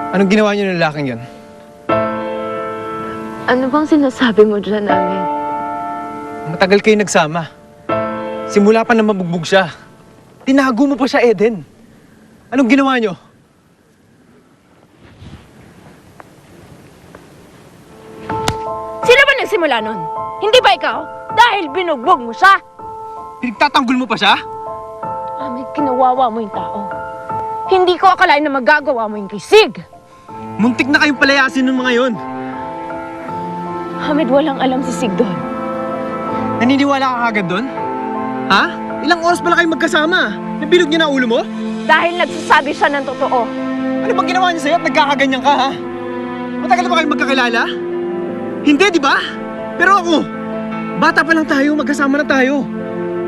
Anong ginawa niyo ng lalaking yun? Ano bang sinasabi mo dyan, Ahmed? Matagal kayo nagsama. Simula pa na mabugbog siya. Tinago mo pa siya, Eden. Anong ginawa niyo? Sino ba nagsimula nun? Hindi ba ikaw? Dahil binugbog mo siya! Pinagtatanggol mo pa siya? Ahmed, kinawawa mo yung tao. Hindi ko akalain na magagawa mo yung kay Sig. Muntik na kayong palayasin ng mga yun. Ahmed, walang alam si Sig doon. Naniniwala ka kagad doon? Ha? Ilang oras pala kayo magkasama? Nabilog niya na ulo mo? Dahil nagsasabi siya ng totoo. Ano bang ginawa niya sa'yo at nagkakaganyan ka, ha? Matagal na ba kayo magkakilala? Hindi, di ba? Pero ako, bata pa lang tayo, magkasama na tayo.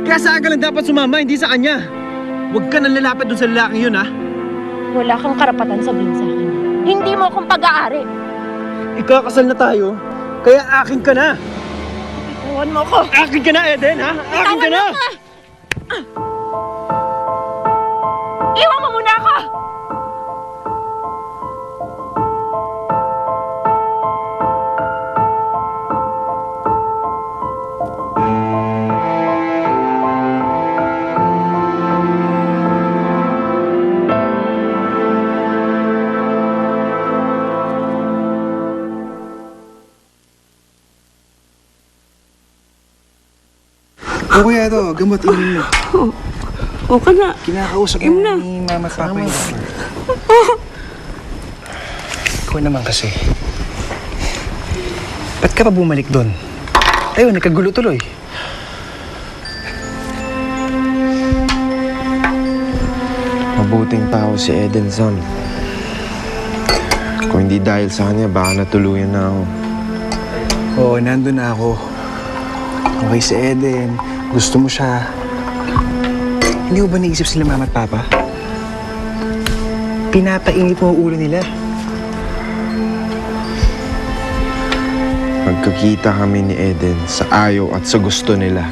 Kaya sa aga lang dapat sumama, hindi sa kanya. Huwag ka nang lalapit doon sa lalaking yun, ha? Wala kang karapatan sabihin sa akin. Hindi mo akong pag-aari. Ikakasal na tayo, kaya akin ka na. Itawan mo ko. Akin ka na, Eden, ha? Akin ka na! Iwan mo muna ako! O kuya, ito, gamot, inumin mo. O ka na. Kinakausap mo ni mama at papa yun. Ikaw naman kasi. Ba't ka pa bumalik doon? Ayun, nagkagulo tuloy. Mabuting tao si Eden, son. Kung hindi dahil sa kanya, baka natuluyan na ako. Oo, nandun na ako. Okay si Eden, gusto mo siya. Hindi mo ba naisip sila mama at papa? Pinapainit mo ang ulo nila. Magkakita kami ni Eden sa ayaw at sa gusto nila.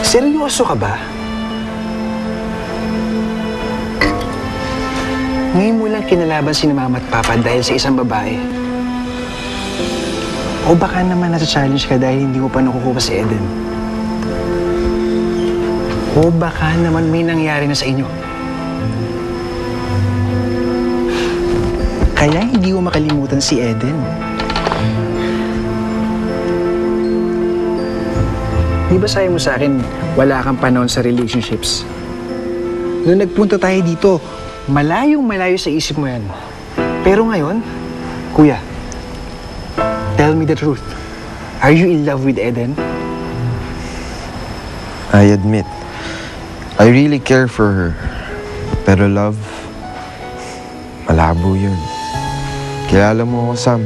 Seryoso ka ba? Ngayon mo lang kinalaban si mama at papa dahil sa isang babae. O baka naman nasa-challenge ka dahil hindi mo pa nakukuha si Eden. O baka naman may nangyari na sa inyo. Kaya hindi mo makalimutan si Eden. Di ba sabi mo sa akin, wala kang panahon sa relationships? Noong nagpunta tayo dito, malayong-malayo sa isip mo yan. Pero ngayon, kuya, tell me the truth. Are you in love with Eden? I admit, I really care for her. Pero love, malabo yun. Kilala mo ako, Sam.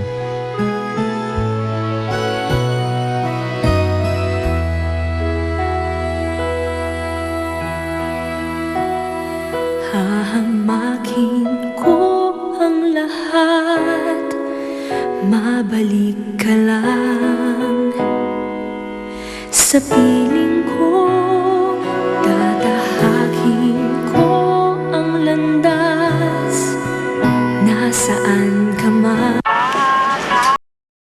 Hahamakin ko ang lahat, mabalik ka lang sa piling.